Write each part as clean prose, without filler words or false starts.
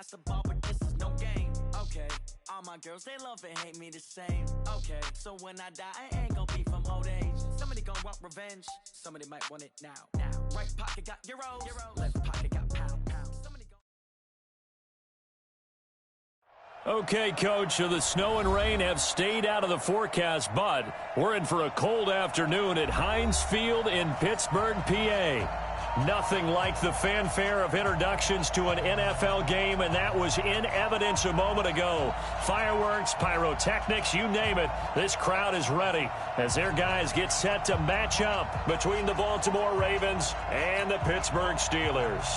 pass the ball, but this is no game. Okay, all my girls, they love and hate me the same. Okay, so when I die, I ain't gonna be from old age. Somebody gonna want revenge, somebody might want it now. Right pocket got euros, left pocket got pound. Somebody Okay, Coach, so the snow and rain have stayed out of the forecast, but we're in for a cold afternoon at Heinz Field in Pittsburgh, PA. Nothing like the fanfare of introductions to an NFL game, and that was in evidence a moment ago. Fireworks, pyrotechnics, you name it, this crowd is ready as their guys get set to match up between the Baltimore Ravens and the Pittsburgh Steelers.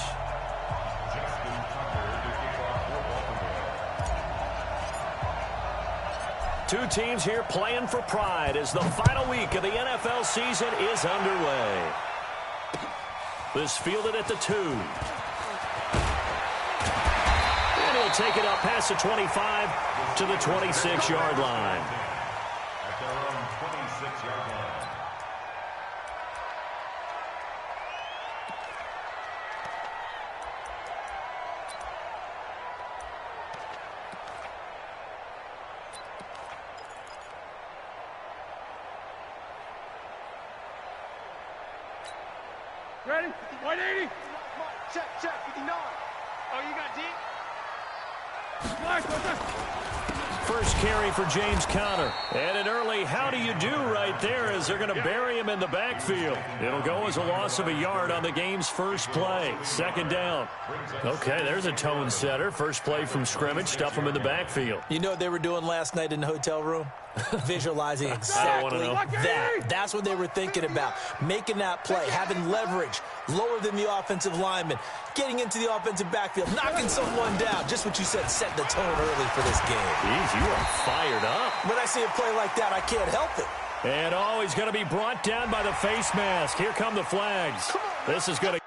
Two teams here playing for pride as the final week of the NFL season is underway. This fielded at the 2. And he'll take it up past the 25 to the 26-yard line. At their own 26-yard line. Ready? 180. Check, 59. Oh, you got deep? First carry for James Conner. And an early how do you do right there as they're going to bury him in the backfield. It'll go as a loss of a yard on the game's first play. Second down. Okay, there's a tone setter. First play from scrimmage. Stuff him in the backfield. You know what they were doing last night in the hotel room? Visualizing exactly that. That's what they were thinking about. Making that play, having leverage, lower than the offensive lineman, getting into the offensive backfield, knocking someone down. Just what you said, set the tone early for this game. Jeez, you are fired up. When I see a play like that, I can't help it. And he's going to be brought down by the face mask. Here come the flags. This is going to...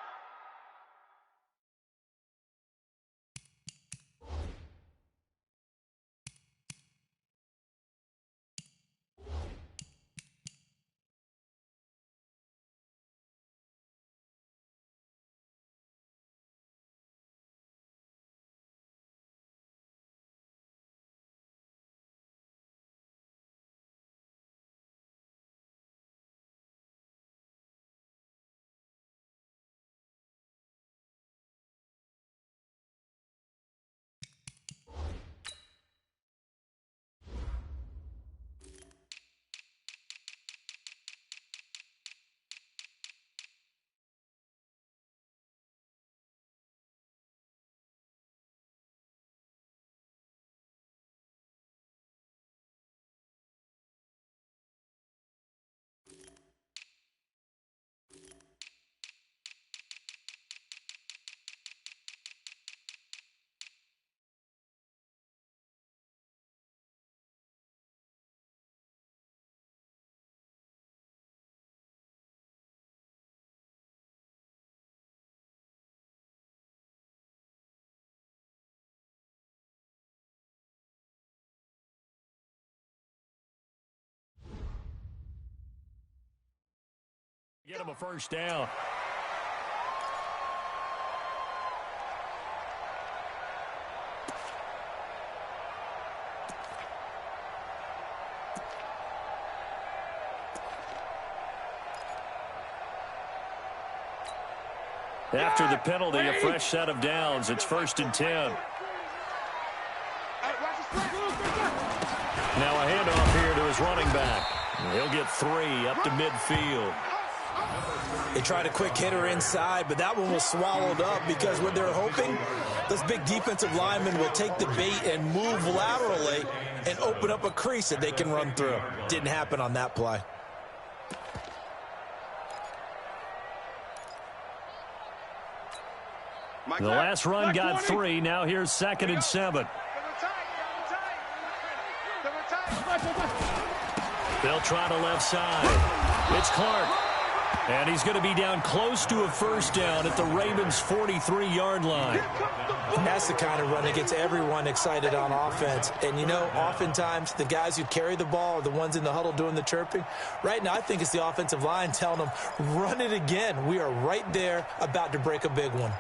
Get him a first down. After the penalty, a fresh set of downs. It's 1st and 10. Now a handoff here to his running back. He'll get 3 up to midfield. They tried a quick hitter inside, but that one was swallowed up because what they're hoping, those big defensive linemen will take the bait and move laterally and open up a crease that they can run through. Didn't happen on that play. The last run got 3. Now here's 2nd and 7. They'll try to left side. It's Clark. And he's going to be down close to a first down at the Ravens' 43-yard line. That's the kind of run that gets everyone excited on offense. And, you know, oftentimes the guys who carry the ball are the ones in the huddle doing the chirping. Right now, I think it's the offensive line telling them, run it again. We are right there about to break a big one.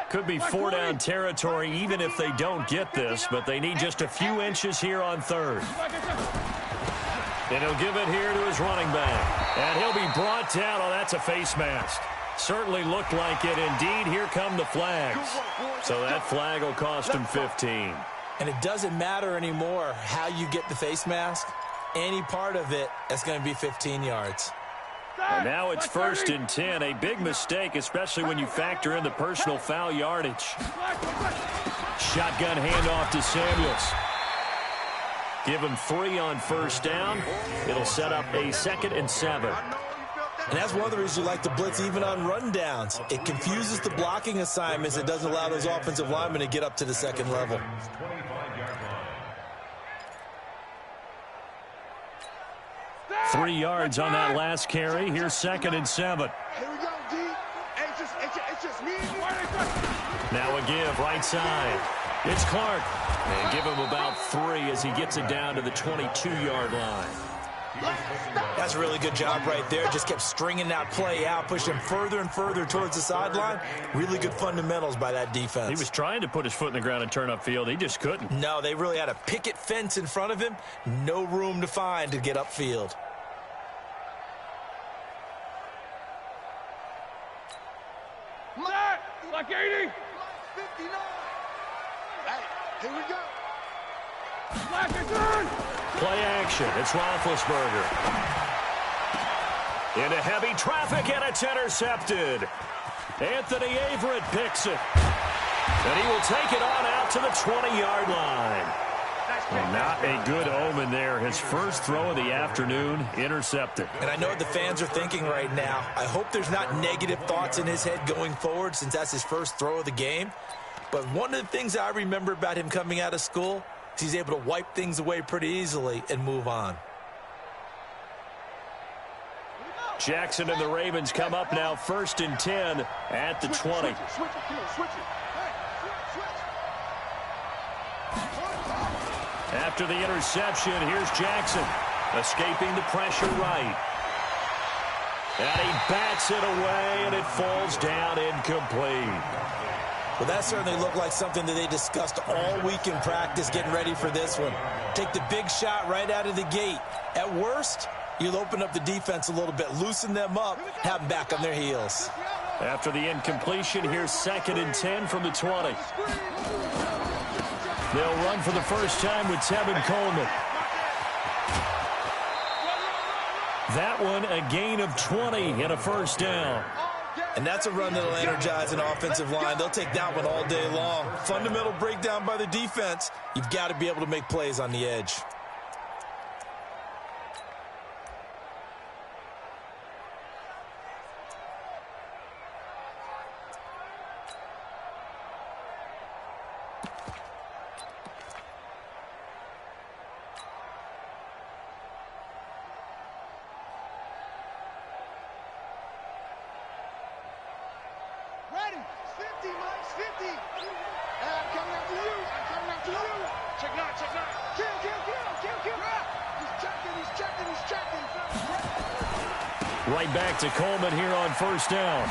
Could be 4-down territory even if they don't get this, but they need just a few inches here on third. And he'll give it here to his running back. And he'll be brought down. Oh, that's a face mask. Certainly looked like it. Indeed, here come the flags. So that flag will cost him 15. And it doesn't matter anymore how you get the face mask. Any part of it, that's going to be 15 yards. And now it's 1st and 10. A big mistake, especially when you factor in the personal foul yardage. Shotgun handoff to Samuels. Give him 3 on 1st down. It'll set up a 2nd and 7. And that's one of the reasons you like to blitz even on rundowns. It confuses the blocking assignments. It doesn't allow those offensive linemen to get up to the second level. 3 yards on that last carry. Here's 2nd and 7. Here we go, D. It's just me and you. Now a give, right side. It's Clark. And give him about 3 as he gets it down to the 22-yard line. That's a really good job right there. Just kept stringing that play out, pushed him further and further towards the sideline. Really good fundamentals by that defense. He was trying to put his foot in the ground and turn upfield. He just couldn't. No, they really had a picket fence in front of him. No room to find to get upfield. Like 80. 59. Hey, here we go. Play action. It's Roethlisberger. Into heavy traffic, and it's intercepted. Anthony Averett picks it. And he will take it on out to the 20-yard line. Well, not a good omen there. His first throw of the afternoon, intercepted. And I know what the fans are thinking right now. I hope there's not negative thoughts in his head going forward since that's his first throw of the game. But one of the things I remember about him coming out of school is he's able to wipe things away pretty easily and move on. Jackson and the Ravens come up now 1st and 10 at the 20. After the interception, here's Jackson, escaping the pressure right. And he bats it away, and it falls down incomplete. Well, that certainly looked like something that they discussed all week in practice getting ready for this one. Take the big shot right out of the gate. At worst, you'll open up the defense a little bit, loosen them up, have them back on their heels. After the incompletion, here's 2nd and 10 from the 20. They'll run for the first time with Tevin Coleman. That one, a gain of 20 and a 1st down. And that's a run that'll energize an offensive line. They'll take that one all day long. Fundamental breakdown by the defense. You've got to be able to make plays on the edge. Right back to Coleman here on 1st down.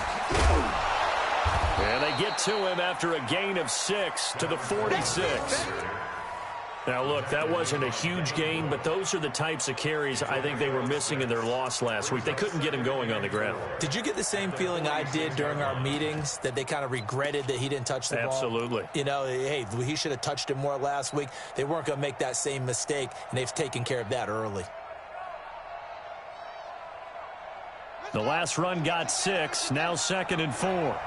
And they get to him after a gain of 6 to the 46. Now, look, that wasn't a huge gain, but those are the types of carries I think they were missing in their loss last week. They couldn't get him going on the ground. Did you get the same feeling I did during our meetings, that they kind of regretted that he didn't touch the ball? Absolutely. You know, hey, he should have touched it more last week. They weren't going to make that same mistake, and they've taken care of that early. The last run got 6, now 2nd and 4.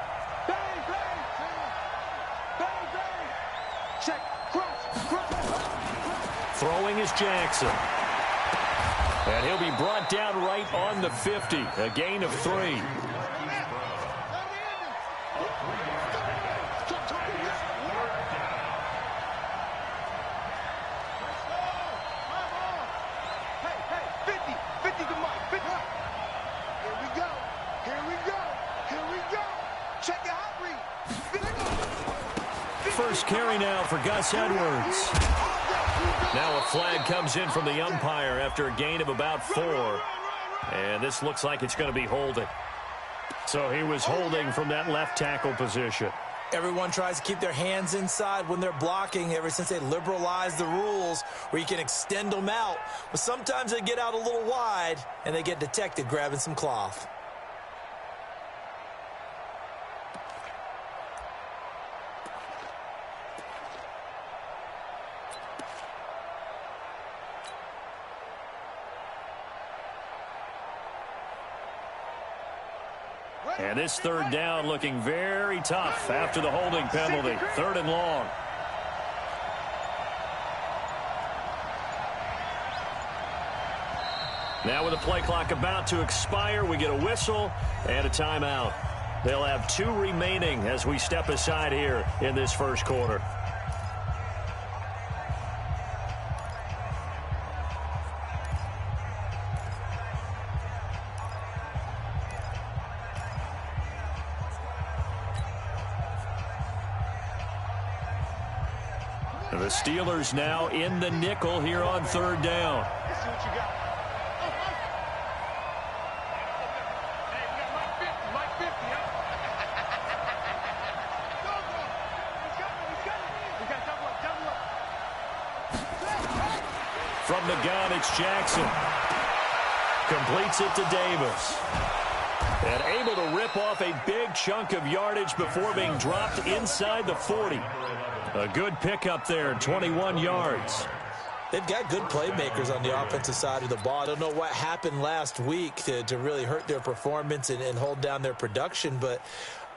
Throwing is Jackson. And he'll be brought down right on the 50, a gain of 3. First carry now for Gus Edwards. Now a flag comes in from the umpire after a gain of about 4. And this looks like it's going to be holding. So he was holding from that left tackle position. Everyone tries to keep their hands inside when they're blocking ever since they liberalized the rules where you can extend them out. But sometimes they get out a little wide and they get detected grabbing some cloth. And this third down looking very tough after the holding penalty. 3rd and long. Now with the play clock about to expire, we get a whistle and a timeout. They'll have 2 remaining as we step aside here in this first quarter. The Steelers now in the nickel here on 3rd down. Let's see what you got. Hey, you got Mike 50, huh? Go, go. He's got it. We got double up. From the gun, it's Jackson. Completes it to Davis. And able to rip off a big chunk of yardage before being dropped inside the 40. A good pickup there, 21 yards. They've got good playmakers on the offensive side of the ball. I don't know what happened last week to really hurt their performance and hold down their production, but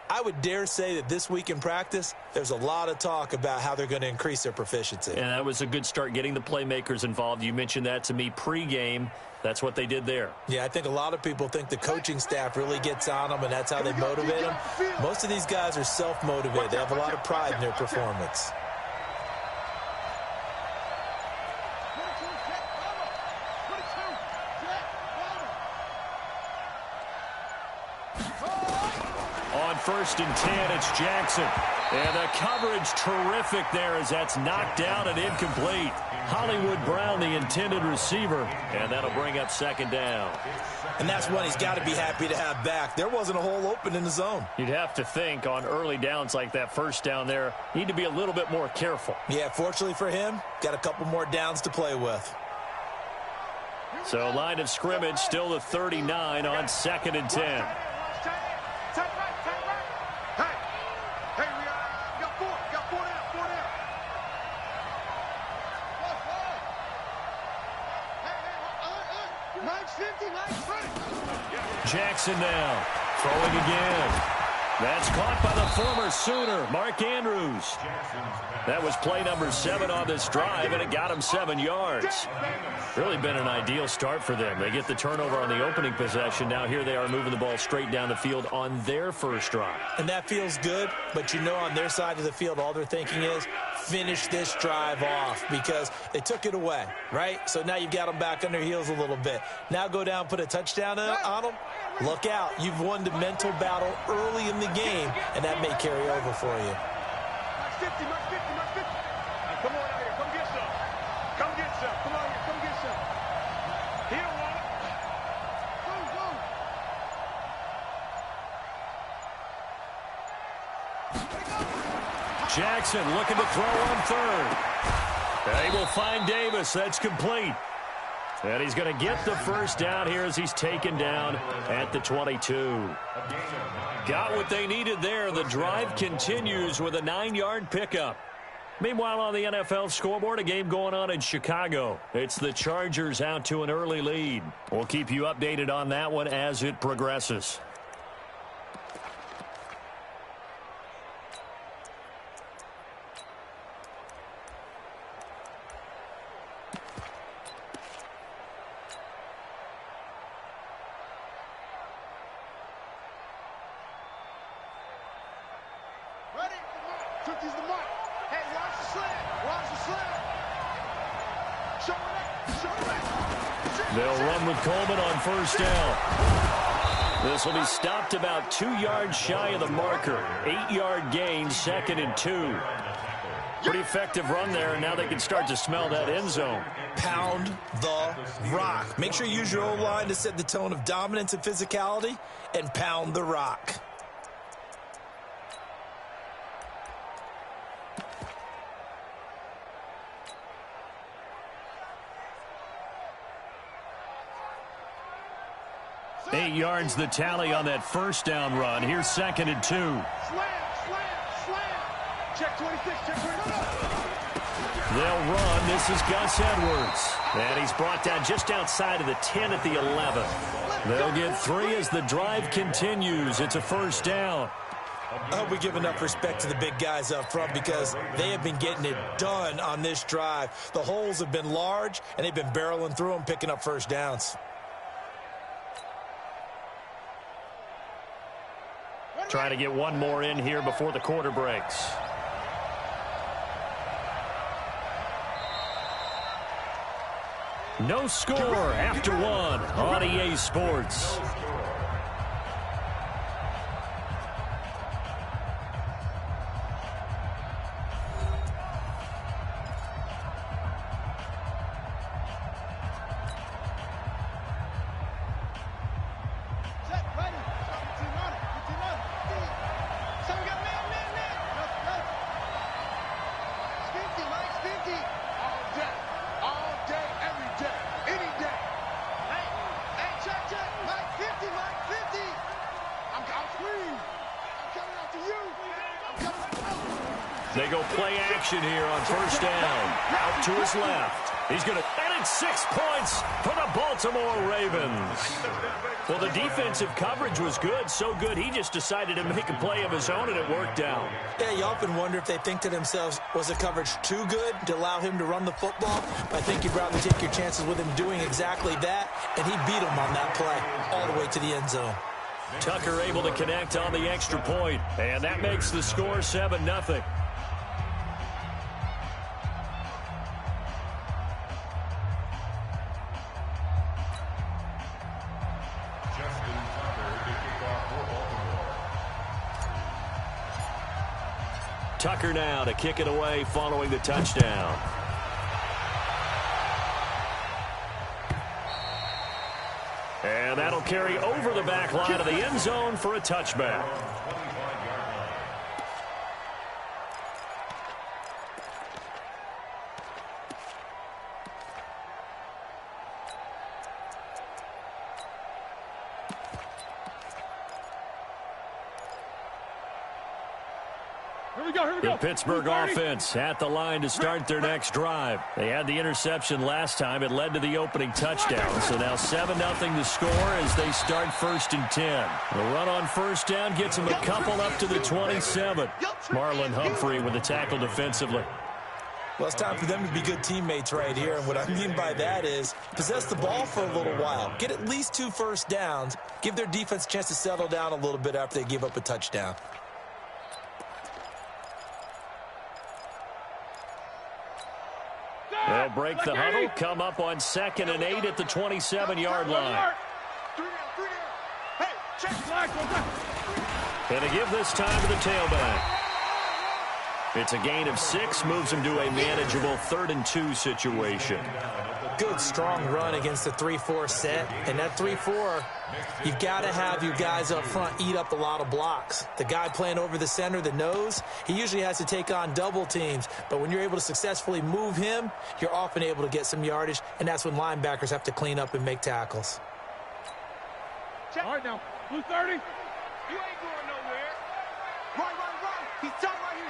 I would dare say that this week in practice, there's a lot of talk about how they're going to increase their proficiency. And that was a good start getting the playmakers involved. You mentioned that to me pregame. That's what they did there. Yeah, I think a lot of people think the coaching staff really gets on them, and that's how they motivate them. Most of these guys are self-motivated. They have a lot of pride in their performance. On 1st and 10, it's Jackson. And the coverage terrific there as that's knocked down and incomplete. Hollywood Brown, the intended receiver, and that'll bring up 2nd down. And that's one he's got to be happy to have back. There wasn't a hole open in the zone. You'd have to think on early downs like that 1st down there, need to be a little bit more careful. Yeah, fortunately for him, got a couple more downs to play with. So line of scrimmage still the 39 on 2nd and 10. Jackson now, throwing again. That's caught by the former Sooner, Mark Andrews. That was play number 7 on this drive, and it got him 7 yards. Really been an ideal start for them. They get the turnover on the opening possession. Now here they are moving the ball straight down the field on their first drive. And that feels good, but you know on their side of the field, all they're thinking is, finish this drive off because they took it away, right? So now you've got them back on their heels a little bit. Now go down, put a touchdown on them. Look out. You've won the mental battle early in the game, and that may carry over for you. Come on out here. Come get some. Come get some. Come on here. Come get some. He don't want it. Jackson looking to throw on 3rd. They will find Davis. That's complete. And he's going to get the 1st down here as he's taken down at the 22. Got what they needed there. The drive continues with a 9-yard pickup. Meanwhile, on the NFL scoreboard, a game going on in Chicago. It's the Chargers out to an early lead. We'll keep you updated on that one as it progresses. They'll run with Coleman on 1st down. This will be stopped about 2 yards shy of the marker. 8-yard gain, 2nd and 2. Pretty effective run there, and now they can start to smell that end zone. Pound the rock. Make sure you use your O-line to set the tone of dominance and physicality, and pound the rock. 8 yards the tally on that first down run. Here's 2nd and 2. Slam, slam. Check 26, check 26. They'll run. This is Gus Edwards. And he's brought down just outside of the 10 at the 11. They'll get 3 as the drive continues. It's a first down. I hope we give enough respect to the big guys up front because they have been getting it done on this drive. The holes have been large, and they've been barreling through them, picking up first downs. Trying to get one more in here before the quarter breaks. No score after 1 on EA Sports. They go play action here on first down. Out to his left. He's going to, and it's 6 points for the Baltimore Ravens. Well, the defensive coverage was good, so good he just decided to make a play of his own, and it worked out. Yeah, you often wonder if they think to themselves, was the coverage too good to allow him to run the football? I think you'd rather take your chances with him doing exactly that, and he beat him on that play all the way to the end zone. Tucker able to connect on the extra point, and that makes the score 7-0. Tucker now to kick it away following the touchdown. And that'll carry over the back line of the end zone for a touchback. The Pittsburgh offense at the line to start their next drive. They had the interception last time. It led to the opening touchdown. So now 7-0 the score as they start 1st and 10. The run on first down gets them a couple up to the 27. Marlon Humphrey with the tackle defensively. Well, it's time for them to be good teammates right here. And what I mean by that is possess the ball for a little while. Get at least 2 first downs. Give their defense a chance to settle down a little bit after they give up a touchdown. They'll break the huddle, come up on 2nd and 8 at the 27-yard line. And to give this time to the tailback. It's a gain of 6, moves him to a manageable 3rd and 2 situation. Good, strong run against the 3-4 set. And that 3-4, you've got to have your guys up front eat up a lot of blocks. The guy playing over the center, the nose, he usually has to take on double teams. But when you're able to successfully move him, you're often able to get some yardage, and that's when linebackers have to clean up and make tackles. All right, now, blue 30. You ain't going nowhere. Run. He's tight right here.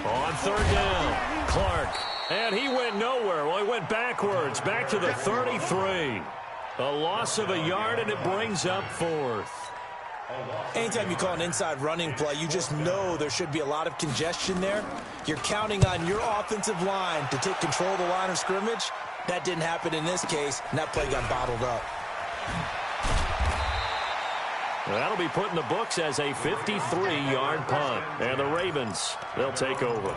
On 3rd down, Clark. And he went nowhere. Well, he went backwards, back to the 33. A loss of a yard, and it brings up 4th. Anytime you call an inside running play, you just know there should be a lot of congestion there. You're counting on your offensive line to take control of the line of scrimmage. That didn't happen in this case, and that play got bottled up. That'll be put in the books as a 53-yard punt. And the Ravens, they'll take over.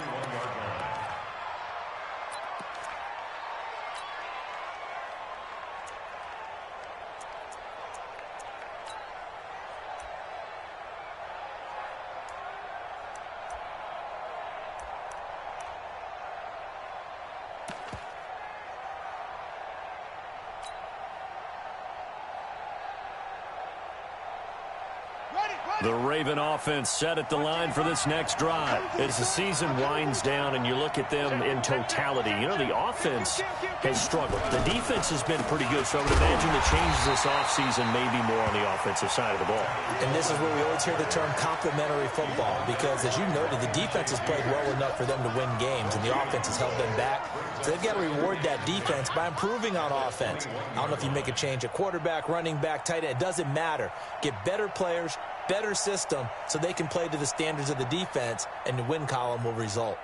The Raven offense set at the line for this next drive. As the season winds down and you look at them in totality, you know, the offense has struggled. The defense has been pretty good, so I would imagine the changes this offseason may be more on the offensive side of the ball. And this is where we always hear the term complementary football, because as you noted, the defense has played well enough for them to win games, and the offense has held them back. So they've got to reward that defense by improving on offense. I don't know if you make a change at quarterback, running back, tight end. It doesn't matter. Get better players, better system, so they can play to the standards of the defense, and the win column will result.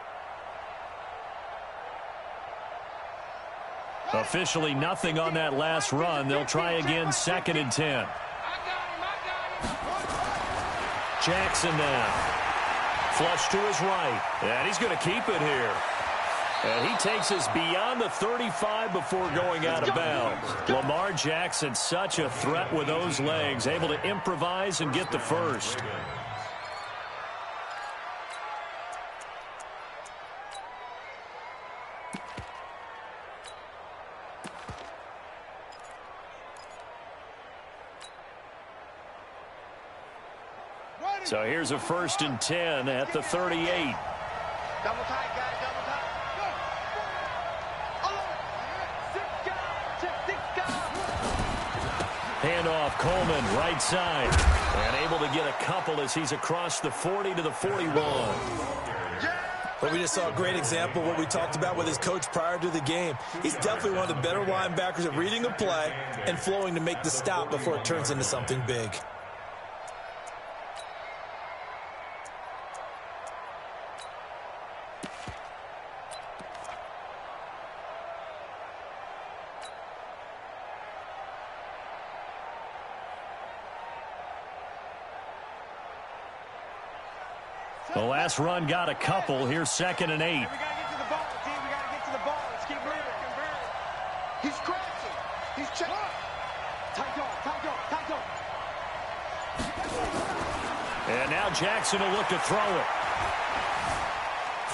Officially nothing on that last run. They'll try again, 2nd and 10. Jackson now. Flush to his right. And he's going to keep it here. And he takes us beyond the 35 before going out of bounds. Lamar Jackson, such a threat with those legs, able to improvise and get the first. So here's a 1st and 10 at the 38. Double tight, guys, double tight. Handoff, Coleman, right side. And able to get a couple as he's across the 40 to the 41. But we just saw a great example of what we talked about with his coach prior to the game. He's definitely one of the better linebackers at reading a play and flowing to make the stop before it turns into something big. The last run got a couple. Here's 2nd and 8. We got to get to the ball, team. We got to get to the ball. Let's keep moving. He's crashing. He's checking. Tight dog, tight dog, tight dog. And now Jackson will look to throw it.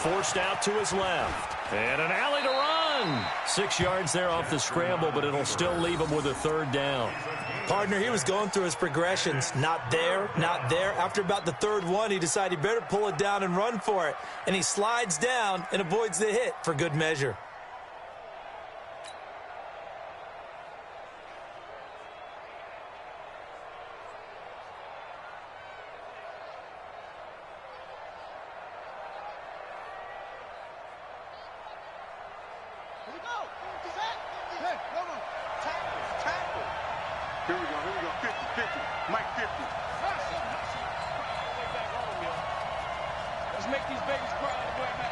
Forced out to his left. And an alley to run. 6 yards there off the scramble, but it'll still leave him with a 3rd down. Partner, he was going through his progressions. Not there, not there. After about the 3rd one, he decided he better pull it down and run for it. And he slides down and avoids the hit for good measure. Here we go, 50, 50, Mike 50. Let's make these babies cry on the way back.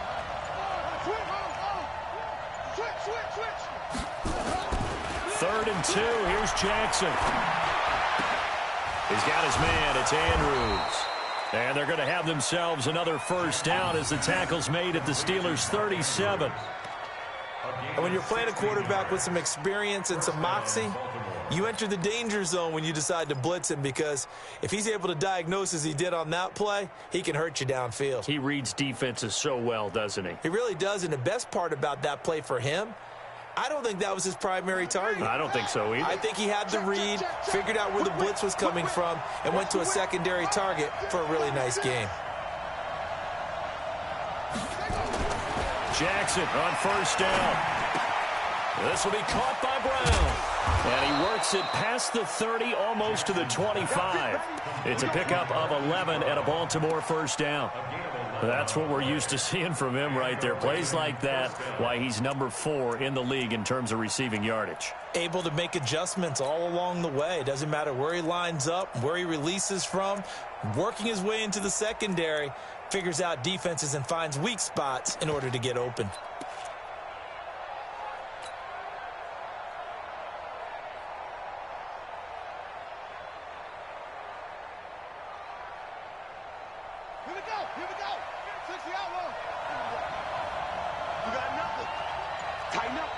Switch. 3rd and 2, here's Jackson. He's got his man, it's Andrews. And they're going to have themselves another 1st down as the tackle's made at the Steelers' 37. And when you're playing a quarterback with some experience and some moxie, you enter the danger zone when you decide to blitz him, because if he's able to diagnose as he did on that play, he can hurt you downfield. He reads defenses so well, doesn't he? He really does, and the best part about that play for him, I don't think that was his primary target. I don't think so either. I think he had the read, figured out where the blitz was coming from, and went to a secondary target for a really nice game. Jackson on 1st down. This will be caught by Brown. And he works it past the 30, almost to the 25. It's a pickup of 11 and a Baltimore 1st down. That's what we're used to seeing from him right there. Plays like that, why he's number 4 in the league in terms of receiving yardage. Able to make adjustments all along the way. Doesn't matter where he lines up, where he releases from. Working his way into the secondary, figures out defenses and finds weak spots in order to get open. Here we go. 60 out low. You got nothing. Tighten up.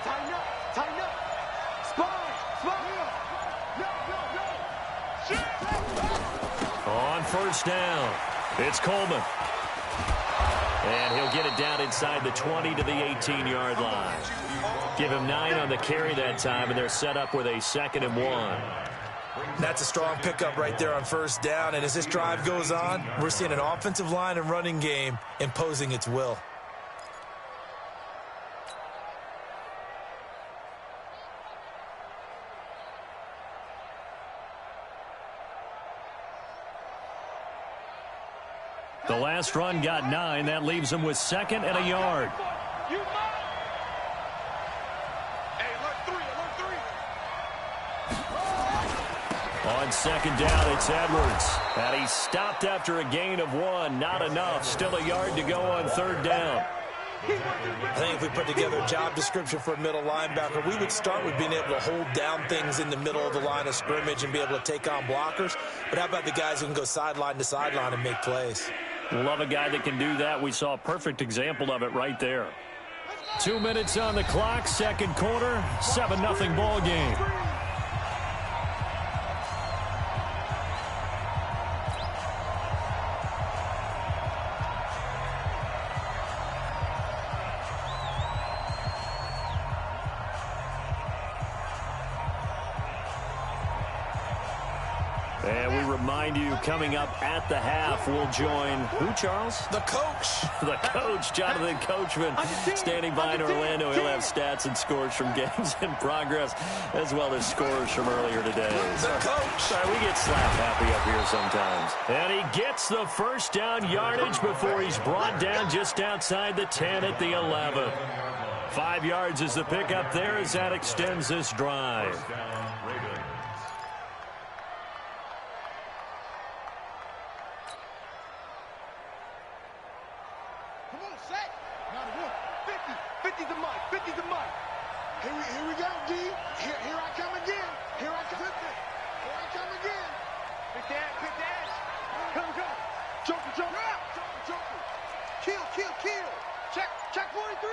Spine. On 1st down, it's Coleman. And he'll get it down inside the 20 to the 18-yard line. Give him 9 on the carry that time, and they're set up with a 2nd and 1. That's a strong pickup right there on first down. And as this drive goes on, we're seeing an offensive line and running game imposing its will. The last run got 9. That leaves him with 2nd and a yard. On 2nd down, it's Edwards. And he stopped after a gain of 1. Not enough. Still a yard to go on 3rd down. I think if we put together a job description for a middle linebacker, we would start with being able to hold down things in the middle of the line of scrimmage and be able to take on blockers. But how about the guys who can go sideline to sideline and make plays? Love a guy that can do that. We saw a perfect example of it right there. 2 minutes on the clock, 2nd quarter, 7-0 ball game. And we remind you, coming up at the half, we'll join who, Charles? The coach. The coach, Jonathan Coachman, standing by in Orlando. He'll have stats and scores from games in progress, as well as scores from earlier today. The coach. Sorry, we get slap happy up here sometimes. And he gets the first down yardage before he's brought down just outside the 10 at the 11. 5 yards is the pickup there as that extends this drive. Here we go, D. Here I come again. Here I come again. Pick that. Come. Joker. Kill. Check 43.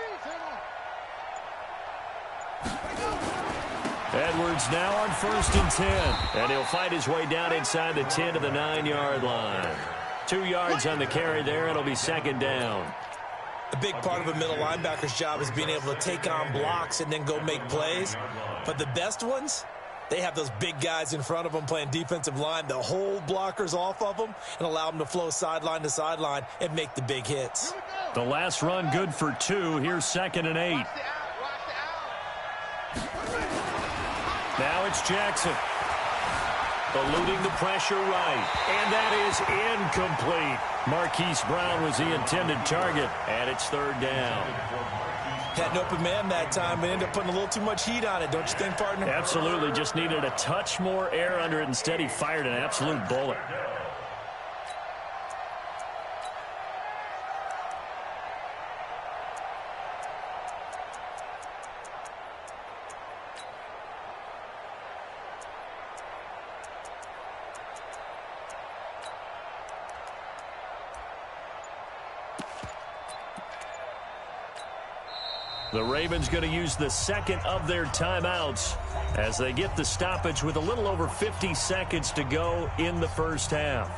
Edwards now on 1st and 10. And he'll fight his way down inside the 10 to the 9-yard line. 2 yards on the carry there. It'll be 2nd down. A big part of a middle linebacker's job is being able to take on blocks and then go make plays. But the best ones, they have those big guys in front of them playing defensive line that hold blockers off of them and allow them to flow sideline to sideline and make the big hits. The last run good for 2. Here's 2nd and 8. Now it's Jackson. Eluding the pressure right. And that is incomplete. Marquise Brown was the intended target. And it's 3rd down. Had an open man that time, but ended up putting a little too much heat on it, don't you think, partner? Absolutely. Just needed a touch more air under it. Instead, he fired an absolute bullet. The Ravens going to use the 2nd of their timeouts as they get the stoppage with a little over 50 seconds to go in the first half.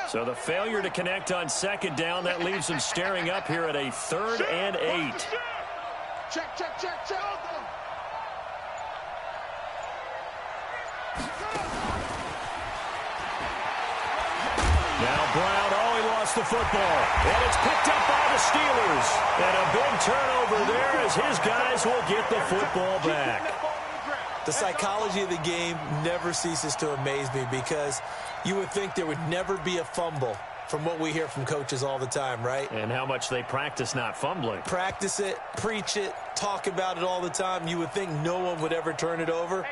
So the failure to connect on 2nd down, that leaves him staring up here at a 3rd and 8. Check. Now Brown, he lost the football. And it's picked up by the Steelers. And a big turnover there as his guys will get the football back. The psychology of the game never ceases to amaze me because you would think there would never be a fumble from what we hear from coaches all the time, right? And how much they practice not fumbling. Practice it, preach it, talk about it all the time. You would think no one would ever turn it over.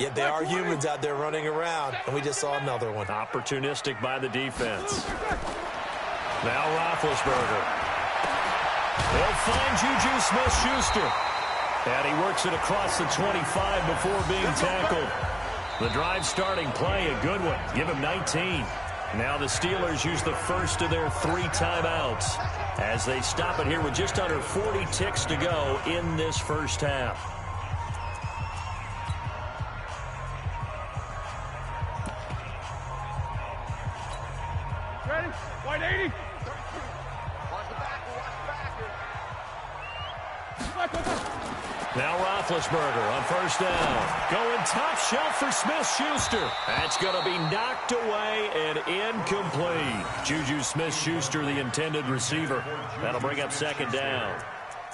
Yet they are humans out there running around, and we just saw another one. Opportunistic by the defense. Now Roethlisberger. They'll find Juju Smith-Schuster. And he works it across the 25 before being tackled. The drive starting play, a good one. Give him 19. Now the Steelers use the first of their 3 timeouts as they stop it here with just under 40 ticks to go in this first half. Ready? 180. Now Roethlisberger on first down. Going top shelf for Smith-Schuster. That's going to be knocked away and incomplete. Juju Smith-Schuster, the intended receiver. That'll bring up second down.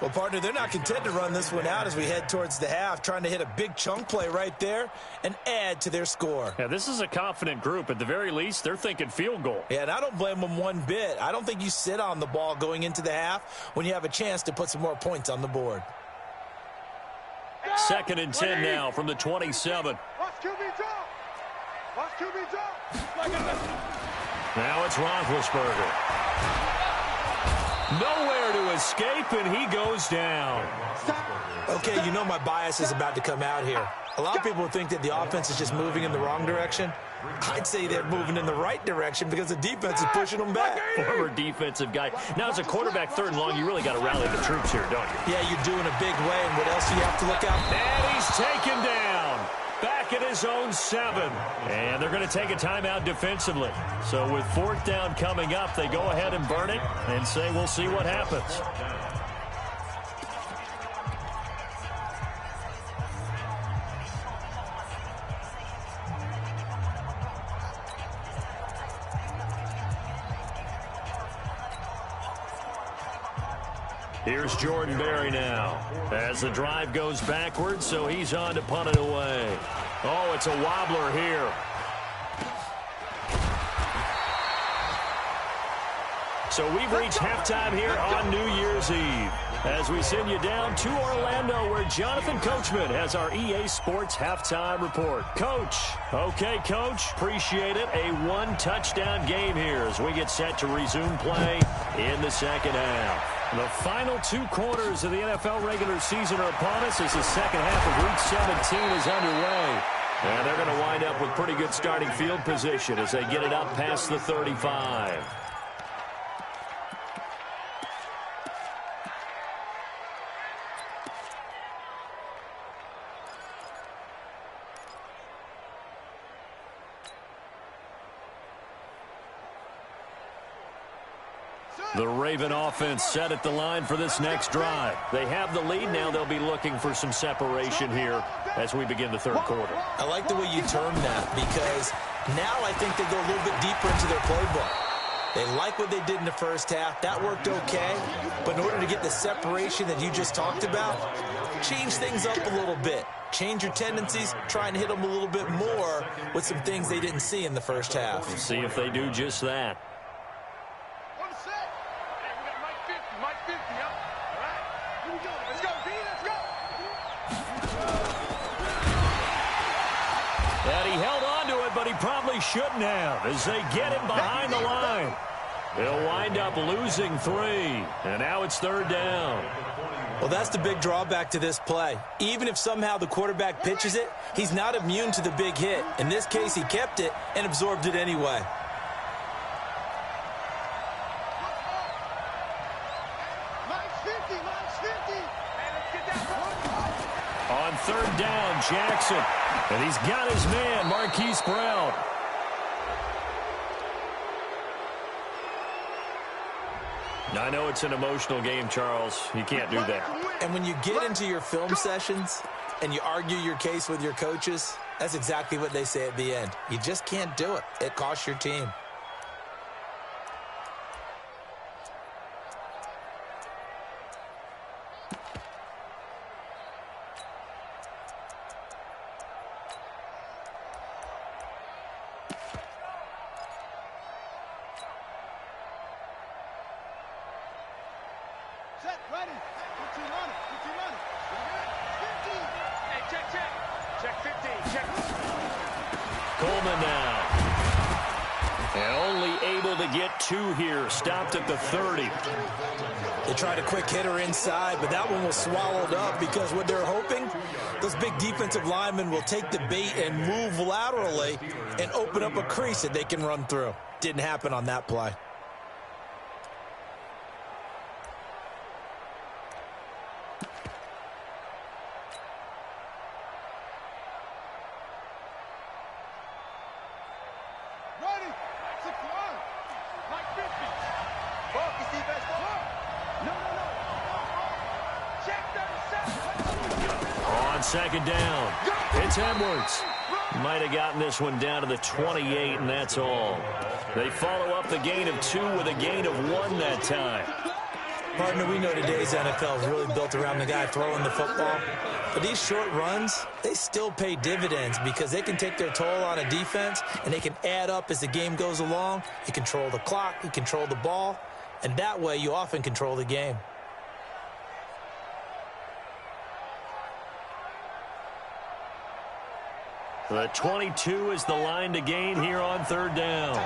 Well, partner, they're not content to run this one out as we head towards the half, trying to hit a big chunk play right there and add to their score. Yeah, this is a confident group. At the very least, they're thinking field goal. Yeah, and I don't blame them one bit. I don't think you sit on the ball going into the half when you have a chance to put some more points on the board. Second and 10 now from the 27. Watch QB drop. Watch QB drop. Now it's Roethlisberger. Nowhere to escape, and he goes down. Okay, you know my bias is about to come out here. A lot of people think that the offense is just moving in the wrong direction. I'd say they're moving in the right direction because the defense is pushing them back. Former defensive guy. Now, as a quarterback, 3rd and long, you really got to rally the troops here, don't you? Yeah, you do in a big way, and what else do you have to look out for? And he's taken down. Back at his own 7. And they're going to take a timeout defensively. So with 4th down coming up, they go ahead and burn it and say we'll see what happens. Here's Jordan Berry now as the drive goes backwards, so he's on to punt it away. Oh, it's a wobbler here. So we've reached halftime here on New Year's Eve as we send you down to Orlando where Jonathan Coachman has our EA Sports halftime report. Coach. Okay, Coach. Appreciate it. A 1-touchdown game here as we get set to resume play in the second half. The final 2 quarters of the NFL regular season are upon us as the second half of Week 17 is underway. And they're going to wind up with pretty good starting field position as they get it up past the 35. The Raven offense set at the line for this next drive. They have the lead. Now they'll be looking for some separation here as we begin the 3rd quarter. I like the way you term that because now I think they go a little bit deeper into their playbook. They like what they did in the first half. That worked okay. But in order to get the separation that you just talked about, change things up a little bit. Change your tendencies. Try and hit them a little bit more with some things they didn't see in the first half. We'll see if they do just that. But he probably shouldn't have as they get him behind the line. They'll wind up losing 3, and now it's 3rd down. Well, that's the big drawback to this play. Even if somehow the quarterback pitches it, he's not immune to the big hit. In this case, he kept it and absorbed it anyway. On 3rd down, Jackson. And he's got his man, Marquise Brown. I know it's an emotional game, Charles. You can't do that. And when you get into your film sessions and you argue your case with your coaches, that's exactly what they say at the end. You just can't do it. It costs your team. Ready. Put your money. Put your money. 50. Hey, check. Check 50. Check. Coleman now. And only able able to get 2 here. Stopped at the 30. They tried a quick hitter inside, but that one was swallowed up because what they're hoping, those big defensive linemen will take the bait and move laterally and open up a crease that they can run through. Didn't happen on that play. Second down. It's Edwards. Might have gotten this one down to the 28, and that's all. They follow up the gain of 2 with a gain of 1 that time. Partner, we know today's NFL is really built around the guy throwing the football. But these short runs, they still pay dividends because they can take their toll on a defense, and they can add up as the game goes along. You control the clock, you control the ball, and that way you often control the game. The 22 is the line to gain here on 3rd down.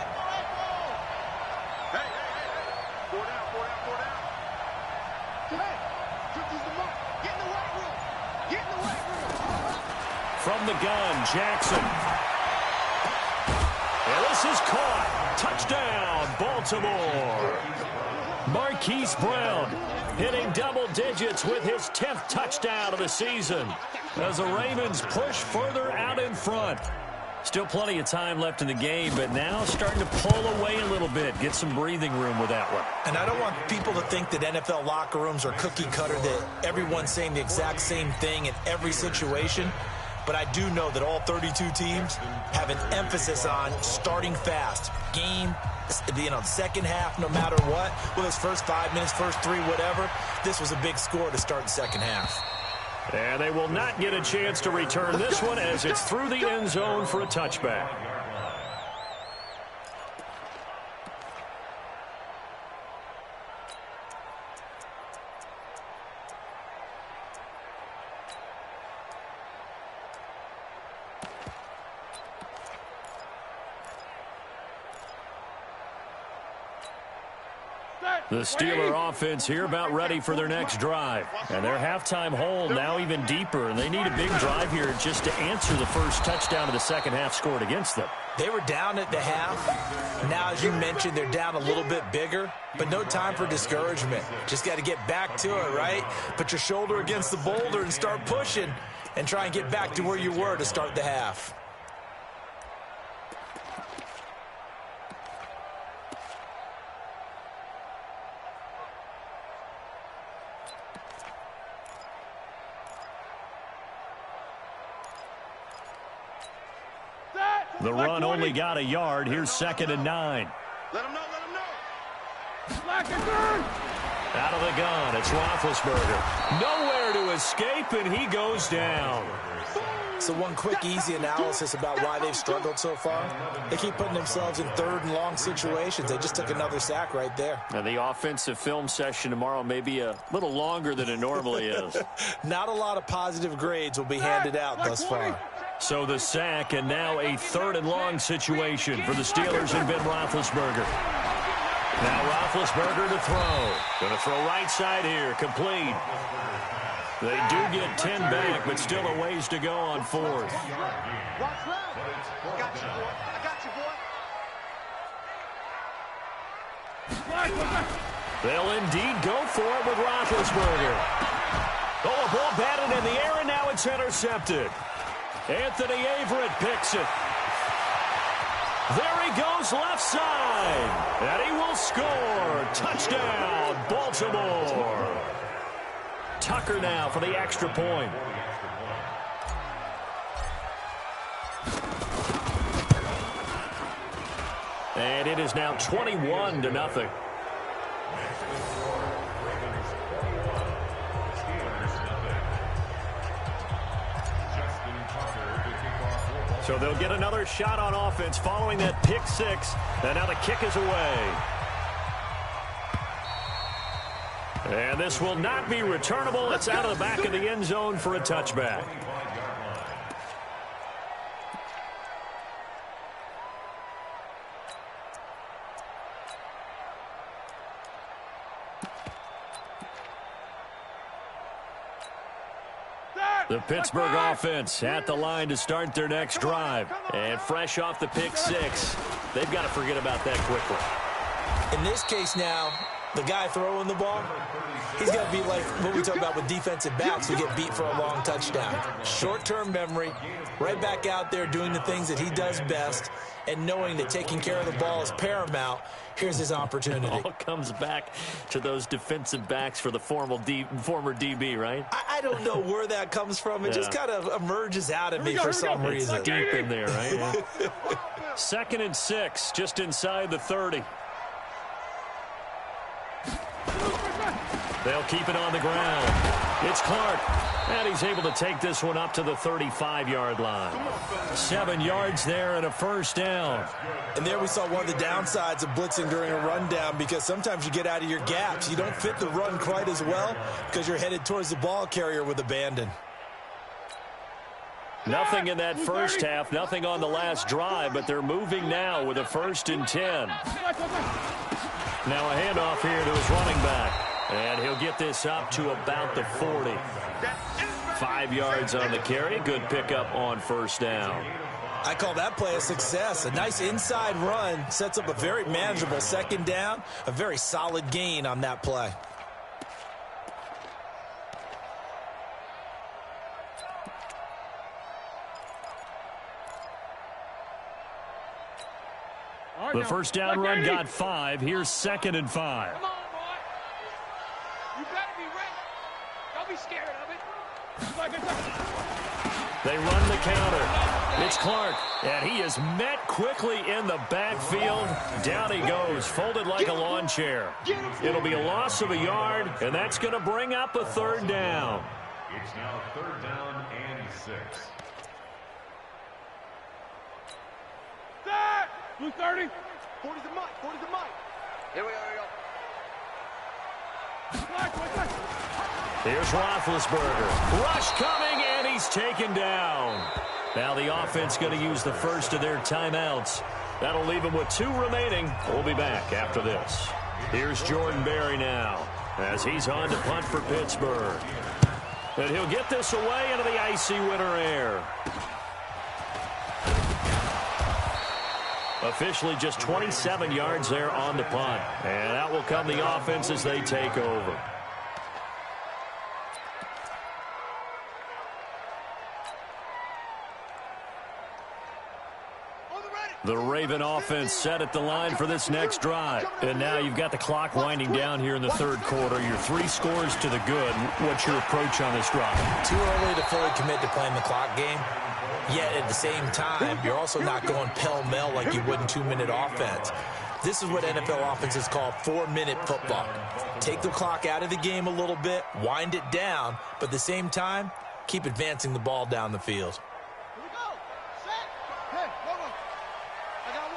Hey. 4 down. Hey, use the mark. Get in the weight room. From the gun, Jackson. And this is caught. Touchdown, Baltimore. Marquise Brown hitting double digits with his 10th touchdown of the season as the Ravens push further out in front. Still plenty of time left in the game, but now starting to pull away a little bit, get some breathing room with that one. And I don't want people to think that NFL locker rooms are cookie cutter, that everyone's saying the exact same thing in every situation. But I do know that all 32 teams have an emphasis on starting fast. Game, second half, no matter what. Well, it's first 5 minutes, first 3, whatever. This was a big score to start the second half. And they will not get a chance to return this one as it's through the end zone for a touchback. The Steeler offense here about ready for their next drive. And their halftime hole now even deeper. And they need a big drive here just to answer the first touchdown of the second half scored against them. They were down at the half. Now, as you mentioned, they're down a little bit bigger. But no time for discouragement. Just got to get back to it, right? Put your shoulder against the boulder and start pushing. And try and get back to where you were to start the half. The run only got a yard. Here's 2nd and 9. Let him know. Out of the gun, it's Roethlisberger. Nowhere to escape, and he goes down. So one quick, easy analysis about why they've struggled so far. They keep putting themselves in 3rd and long situations. They just took another sack right there. Now, the offensive film session tomorrow may be a little longer than it normally is. Not a lot of positive grades will be handed out thus far. So the sack, and now a 3rd and long situation for the Steelers and Ben Roethlisberger. Now Roethlisberger to throw. Going to throw right side here, complete. They do get 10 back, but still a ways to go on 4th. Watch left. I got you, boy. They'll indeed go for it with Roethlisberger. Oh, a ball batted in the air, and now it's intercepted. Anthony Averett picks it. There he goes left side. And he will score. Touchdown, Baltimore. Tucker now for the extra point. And it is now 21-0. So they'll get another shot on offense following that pick 6. And now the kick is away. And this will not be returnable. It's out of the back of the end zone for a touchback. The Pittsburgh offense at the line to start their next drive. And fresh off the pick six, they've got to forget about that quickly. In this case now, the guy throwing the ball, he's going to be like what we talk about with defensive backs who get beat for a long touchdown. Short-term memory, right back out there doing the things that he does best, and knowing that taking care of the ball is paramount. Here's his opportunity. All comes back to those defensive backs for the former DB, right? I don't know where that comes from. It just kind of emerges out of me for some reason. It's deep in there, right? 2nd and 6, just inside the 30. They'll keep it on the ground. It's Clark, and he's able to take this one up to the 35-yard line. 7 yards there and a first down. And there we saw one of the downsides of blitzing during a rundown, because sometimes you get out of your gaps. You don't fit the run quite as well because you're headed towards the ball carrier with abandon. Nothing in that first half, nothing on the last drive, but they're moving now with a 1st and 10. Now a handoff here to his running back. And he'll get this up to about the 40. 5 yards on the carry. Good pickup on first down. I call that play a success. A nice inside run sets up a very manageable 2nd down. A very solid gain on that play. The first down run got 5. Here's 2nd and 5. Come on, boy. You better be ready. Don't be scared of it. They run the counter. It's Clark, and he is met quickly in the backfield. Down he goes, folded like a lawn chair. It'll be a loss of a yard, and that's going to bring up a 3rd down. It's now 3rd down and 6. Set! Blue 30. 40's the mic. 40's the mic. Here we go. Here's Roethlisberger. Rush coming, and he's taken down. Now the offense going to use the first of their timeouts. That'll leave them with 2 remaining. We'll be back after this. Here's Jordan Berry now as he's on to punt for Pittsburgh. And he'll get this away into the icy winter air. Officially just 27 yards there on the punt. And out will come the offense as they take over. The Raven offense set at the line for this next drive. And now you've got the clock winding down here in the 3rd quarter. Your 3 scores to the good. What's your approach on this drive? Too early to fully commit to playing the clock game. Yet at the same time, you're also not going pell-mell like you would in 2-minute offense. This is what NFL offenses call 4-minute football. Take the clock out of the game a little bit, wind it down, but at the same time, keep advancing the ball down the field. Here we go. Set. Hey, hold on. I got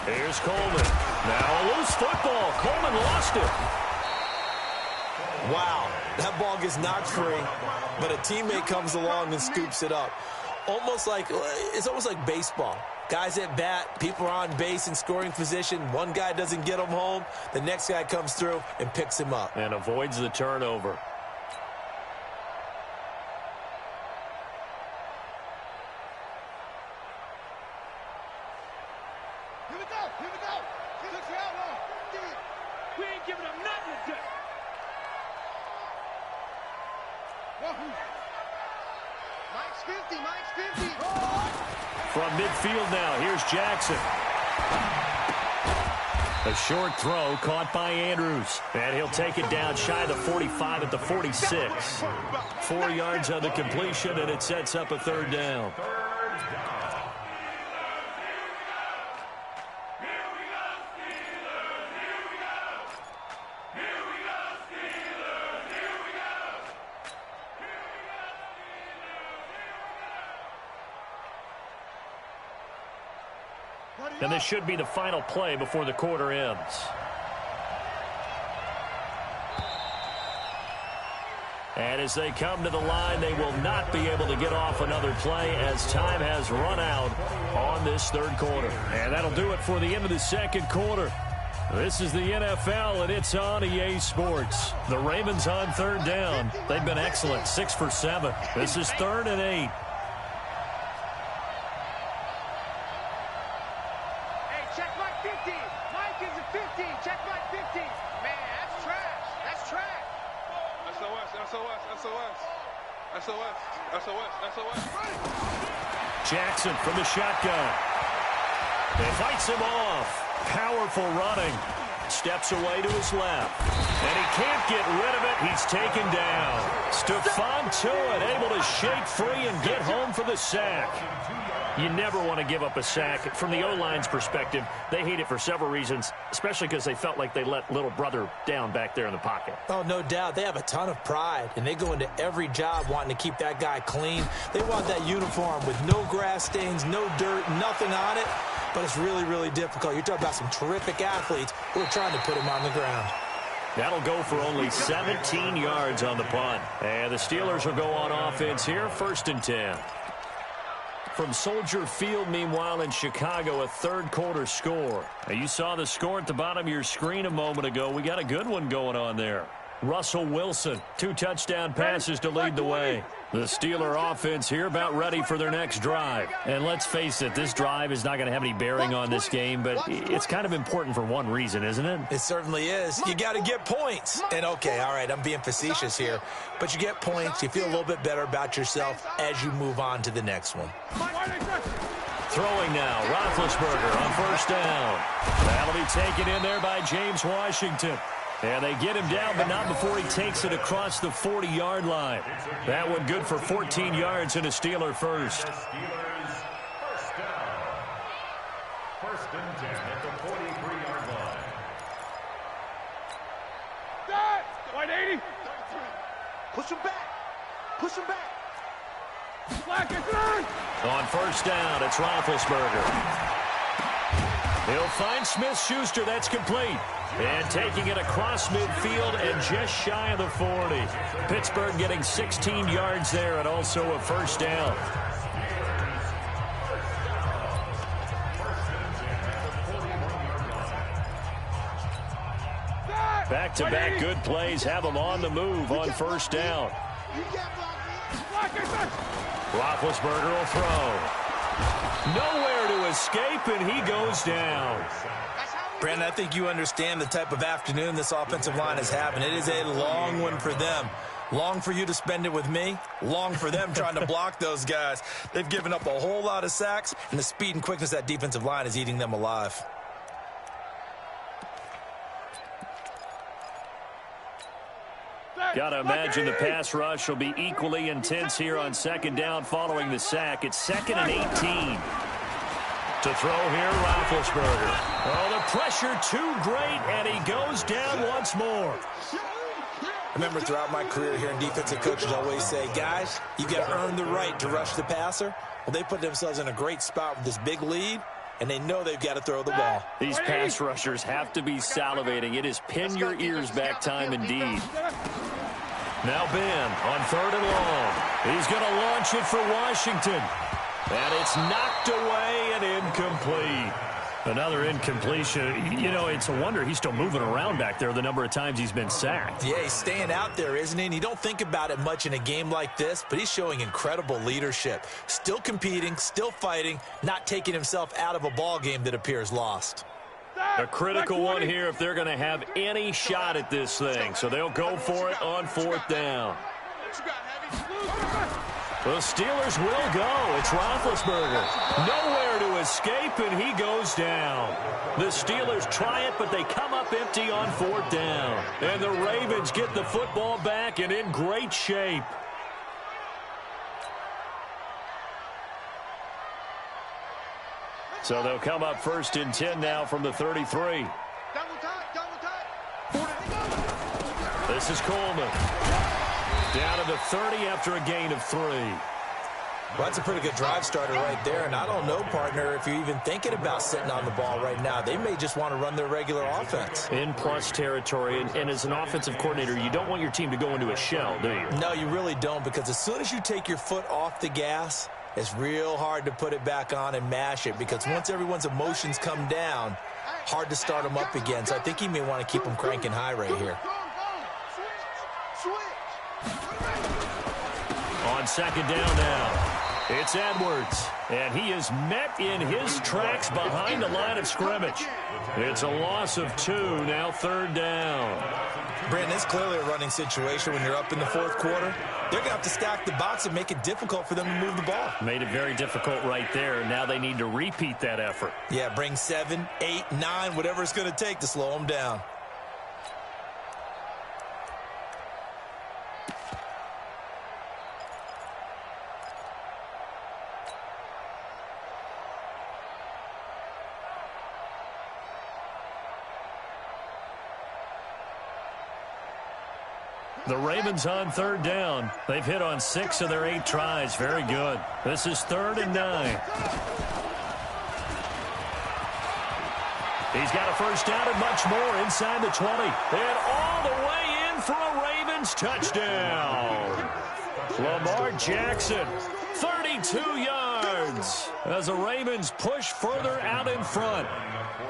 one. Here's Coleman. Now a loose football. Coleman lost it. Wow, that ball gets knocked free, but a teammate comes along and scoops it up. It's almost like baseball. Guys at bat, people are on base in scoring position. One guy doesn't get him home. The next guy comes through and picks him up. And avoids the turnover. Here we go. Six out long. We ain't giving up nothing today. Mike's 50. From midfield now, here's Jackson. A short throw caught by Andrews. And he'll take it down shy of the 45 at the 46. 4 yards on the completion, and it sets up a 3rd down. And this should be the final play before the quarter ends. And as they come to the line, they will not be able to get off another play as time has run out on this third quarter. And that'll do it for the end of the second quarter. This is the NFL, and it's on EA Sports. The Ravens on third down. They've been excellent, 6 for 7. This is 3rd and 8. Hey, check Mike 50. Mike is a 50. Check Mike 50. Man, that's trash. That's trash. SOS, SOS, SOS. SOS, SOS, SOS. Jackson from the shotgun. He fights him off. Powerful running. Steps away to his left. And he can't get rid of it. He's taken down. Stephon Tuitt able to shake free and get home for the sack. You never want to give up a sack. From the O-line's perspective, they hate it for several reasons, especially because they felt like they let little brother down back there in the pocket. Oh, no doubt. They have a ton of pride, and they go into every job wanting to keep that guy clean. They want that uniform with no grass stains, no dirt, nothing on it. But it's really, really difficult. You're talking about some terrific athletes who are trying to put him on the ground. That'll go for only 17 yards on the punt. And the Steelers will go on offense here, 1st and 10. From Soldier Field, meanwhile, in Chicago, a third quarter score. Now, you saw the score at the bottom of your screen a moment ago. We got a good one going on there. Russell Wilson, 2 touchdown passes to lead the way. The Steeler offense here about ready for their next drive. And let's face it, this drive is not going to have any bearing on this game, but it's kind of important for one reason, isn't it? It certainly is. You got to get points. And, okay, all right, I'm being facetious here, but you get points, you feel a little bit better about yourself as you move on to the next one. Throwing now, Roethlisberger on 1st down. That'll be taken in there by James Washington. And they get him down, but not before he takes it across the 40-yard line. That one good for 14 yards and a Steeler first. Steelers first down. 1st and 10 at the 43-yard line. White 80. Push him back. Push him back. On 1st down, it's Roethlisberger. He'll find Smith-Schuster. That's complete. And taking it across midfield and just shy of the 40. Pittsburgh getting 16 yards there and also a 1st down. Back-to-back good plays have them on the move on 1st down. Roethlisberger will throw. Nowhere to escape, and he goes down. Brandon, I think you understand the type of afternoon this offensive line is having. It is a long one for them. Long for you to spend it with me. Long for them trying to block those guys. They've given up a whole lot of sacks, and the speed and quickness of that defensive line is eating them alive. Got to imagine the pass rush will be equally intense here on 2nd down following the sack. It's 2nd and 18. To throw here, Roethlisberger. Oh, the pressure too great, and he goes down once more. I remember throughout my career here in defensive coaches always say, guys, you got to earn the right to rush the passer. Well, they put themselves in a great spot with this big lead, and they know they've got to throw the ball. These pass rushers have to be salivating. It is pin your ears back time indeed. Now Ben on 3rd and long. He's going to launch it for Washington. And it's knocked away and incomplete. Another incompletion. You know, it's a wonder he's still moving around back there the number of times he's been sacked. Yeah, he's staying out there, isn't he? And you don't think about it much in a game like this, but he's showing incredible leadership. Still competing, still fighting, not taking himself out of a ball game that appears lost. A critical one here if they're going to have any shot at this thing. So they'll go for it on 4th down. The Steelers will go. It's Roethlisberger. Nowhere to escape, and he goes down. The Steelers try it, but they come up empty on 4th down. And the Ravens get the football back and in great shape. So they'll come up 1st and 10 now from the 33. This is Coleman. Down to the 30 after a gain of 3. Well, that's a pretty good drive starter right there, and I don't know, partner, if you're even thinking about sitting on the ball right now. They may just want to run their regular offense. In plus territory, and as an offensive coordinator, you don't want your team to go into a shell, do you? No, you really don't, because as soon as you take your foot off the gas, it's real hard to put it back on and mash it, because once everyone's emotions come down, hard to start them up again. So I think he may want to keep them cranking high right here. On second down now, it's Edwards, and he is met in his tracks behind the line of scrimmage. It's a loss of 2, now third down. Brandon, it's clearly a running situation when you're up in the fourth quarter. They're going to have to stack the box and make it difficult for them to move the ball. Made it very difficult right there. Now they need to repeat that effort. Yeah, bring 7, 8, 9, whatever it's going to take to slow them down. The Ravens on third down. They've hit on 6 of their 8 tries. Very good. This is 3rd and 9. He's got a first down and much more inside the 20. And all the way in for a Ravens touchdown. Lamar Jackson, 32 yards as the Ravens push further out in front.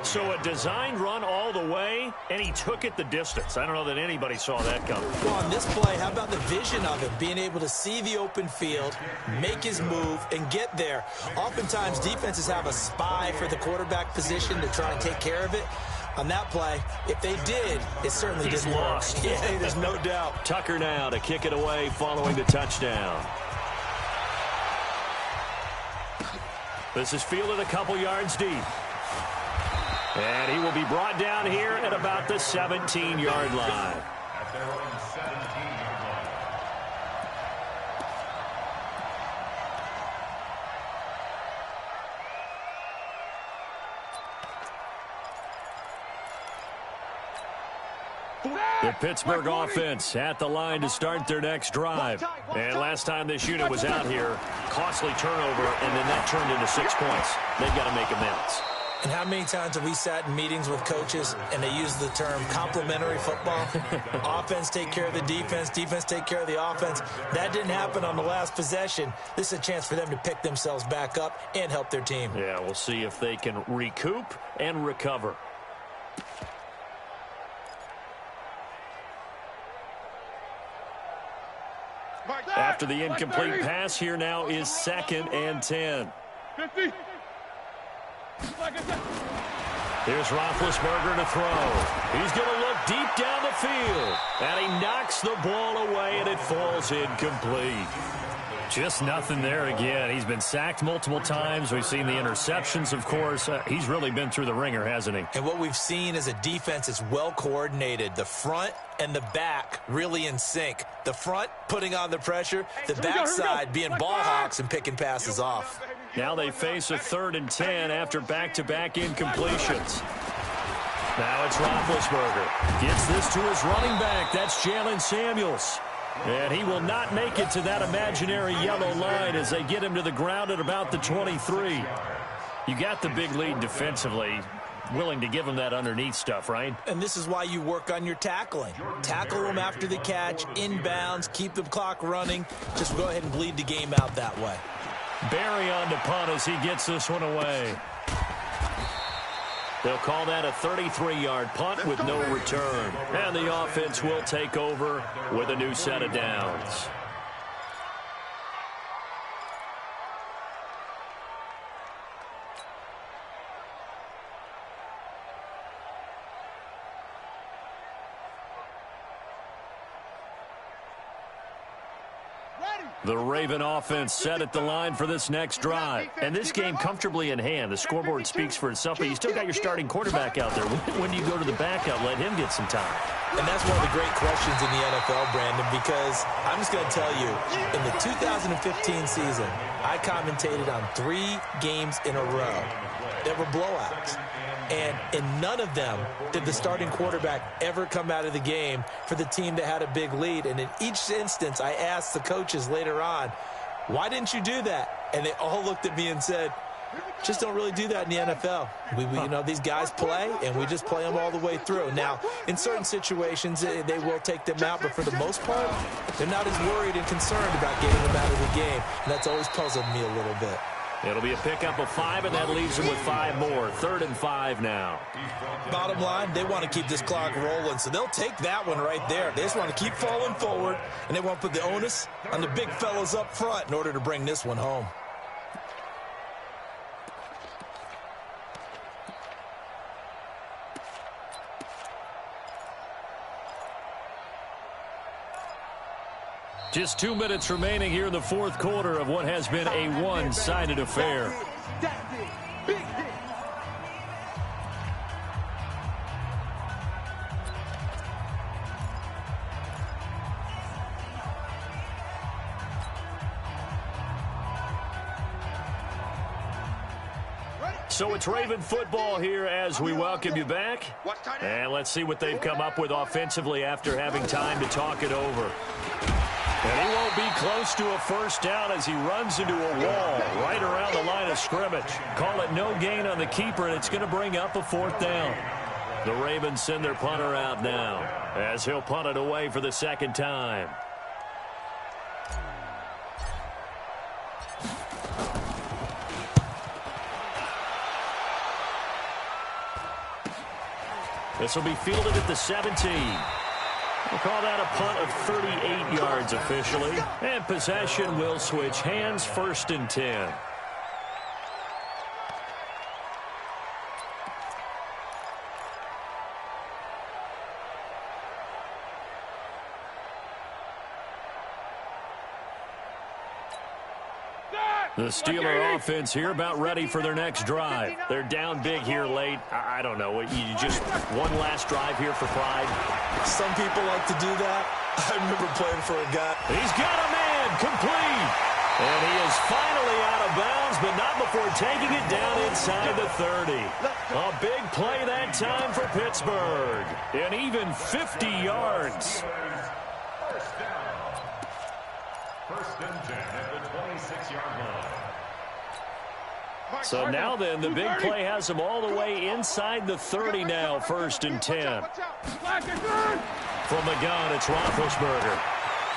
So a designed run all the way, and he took it the distance. I don't know that anybody saw that coming. Well, on this play, how about the vision of him, being able to see the open field, make his move, and get there. Oftentimes, defenses have a spy for the quarterback position to try and take care of it. On that play, if they did, it certainly didn't work. Lost. Yeah, there's no doubt. Tucker now to kick it away following the touchdown. This is fielded a couple yards deep. And he will be brought down here at about the 17-yard line. At their own 17-yard line. The Pittsburgh offense at the line to start their next drive. And last time this unit was out here, costly turnover, and then that turned into 6 points. They've got to make amends. And how many times have we sat in meetings with coaches and they use the term complementary football? Offense take care of the defense, defense take care of the offense. That didn't happen on the last possession. This is a chance for them to pick themselves back up and help their team. Yeah, we'll see if they can recoup and recover. After the incomplete pass, here now is 2nd and 10. 50. Here's Roethlisberger to throw. He's going to look deep down the field. And he knocks the ball away, and it falls incomplete. Just nothing there again. He's been sacked multiple times. We've seen the interceptions, of course. He's really been through the ringer, hasn't he? And what we've seen is a defense that's well coordinated. The front and the back really in sync. The front putting on the pressure, the backside being ball hawks and picking passes off. Now they face a 3rd and 10 after back-to-back incompletions. Now it's Roethlisberger. Gets this to his running back. That's Jalen Samuels. And he will not make it to that imaginary yellow line as they get him to the ground at about the 23. You got the big lead defensively. Willing to give him that underneath stuff, right? And this is why you work on your tackling. Tackle them after the catch, inbounds, keep the clock running. Just go ahead and bleed the game out that way. Barry on to punt as he gets this one away. They'll call that a 33-yard punt with no return. And the offense will take over with a new set of downs. The Raven offense set at the line for this next drive. And this game comfortably in hand. The scoreboard speaks for itself, but you still got your starting quarterback out there. When do you go to the backup? Let him get some time. And that's one of the great questions in the NFL, Brandon, because I'm just going to tell you, in the 2015 season, I commentated on 3 games in a row that were blowouts. And in none of them did the starting quarterback ever come out of the game for the team that had a big lead. And in each instance, I asked the coaches later on, Why didn't you do that? And they all looked at me and said, just don't really do that in the NFL. You know, these guys play, and we just play them all the way through. Now, in certain situations, they will take them out, but for the most part, they're not as worried and concerned about getting them out of the game. And that's always puzzled me a little bit. It'll be a pickup of 5, and that leaves them with 5 more. 3rd and 5 now. Bottom line, they want to keep this clock rolling, so they'll take that one right there. They just want to keep falling forward, and they want to put the onus on the big fellas up front in order to bring this one home. Just 2 minutes remaining here in the 4th quarter of what has been a one-sided affair. So it's Raven football here as we welcome you back. And let's see what they've come up with offensively after having time to talk it over. And he won't be close to a first down as he runs into a wall right around the line of scrimmage. Call it no gain on the keeper, and it's going to bring up a 4th down. The Ravens send their punter out now as he'll punt it away for the 2nd time. This will be fielded at the 17. We'll call that a punt of 38 yards officially. And possession will switch hands, 1st and 10. The Steeler offense here about ready for their next drive. They're down big here late. I don't know. You just one last drive here for pride. Some people like to do that. I remember playing for a guy. He's got a man complete. And he is finally out of bounds, but not before taking it down inside the 30. A big play that time for Pittsburgh. And even 50 yards. First down. 1st and 10 at the 26-yard line. So now then, the big play has him all the way inside the 30 now, 1st and 10. From the gun, it's Roethlisberger.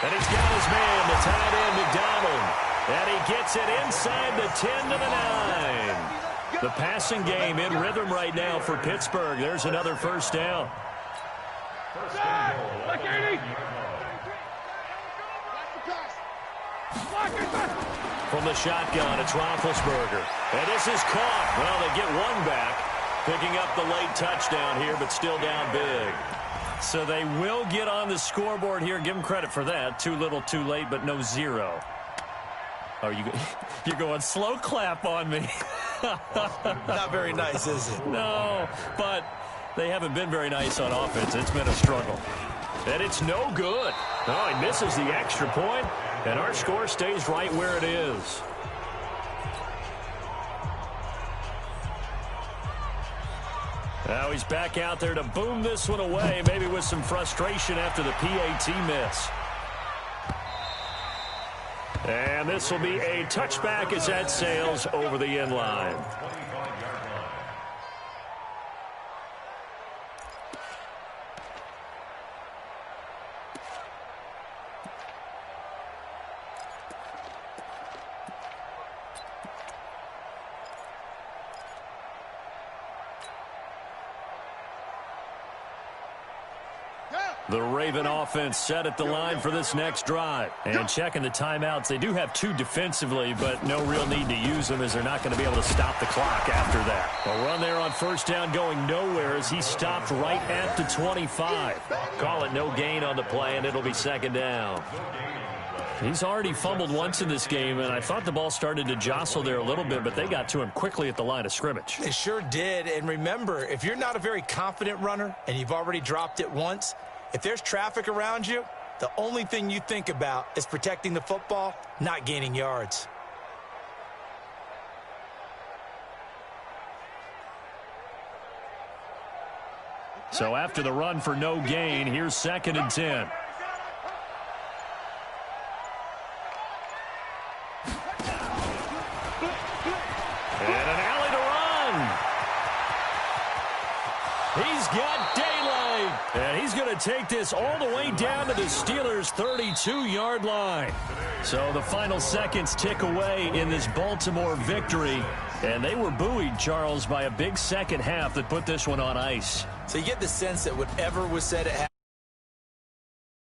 And he's got his man, the tight end, McDonald. And he gets it inside the 10 to the 9. The passing game in rhythm right now for Pittsburgh. There's another 1st down. First and goal. From the shotgun, it's Roethlisberger. And this is caught. Well, they get one back, picking up the late touchdown here, but still down big. So they will get on the scoreboard here. Give them credit for that. Too little, too late, but no 0. Oh, you're going slow clap on me. Not very nice, is it? No, but they haven't been very nice on offense. It's been a struggle. And it's no good. Oh, he misses the extra point, and our score stays right where it is. Now he's back out there to boom this one away, maybe with some frustration after the PAT miss. And this will be a touchback as that sails over the end line. The Raven offense set at the line for this next drive. And checking the timeouts, they do have 2 defensively, but no real need to use them as they're not going to be able to stop the clock after that. A run there on 1st down going nowhere as he stopped right at the 25. Call it no gain on the play, and it'll be 2nd down. He's already fumbled once in this game, and I thought the ball started to jostle there a little bit, but they got to him quickly at the line of scrimmage. They sure did, and remember, if you're not a very confident runner and you've already dropped it once, if there's traffic around you, the only thing you think about is protecting the football, not gaining yards. So after the run for no gain, here's 2nd and 10. And an alley to run. He's got daylight. And he's going to take this all the way down to the Steelers' 32-yard line. So the final seconds tick away in this Baltimore victory. And they were buoyed, Charles, by a big second half that put this one on ice. So you get the sense that whatever was said at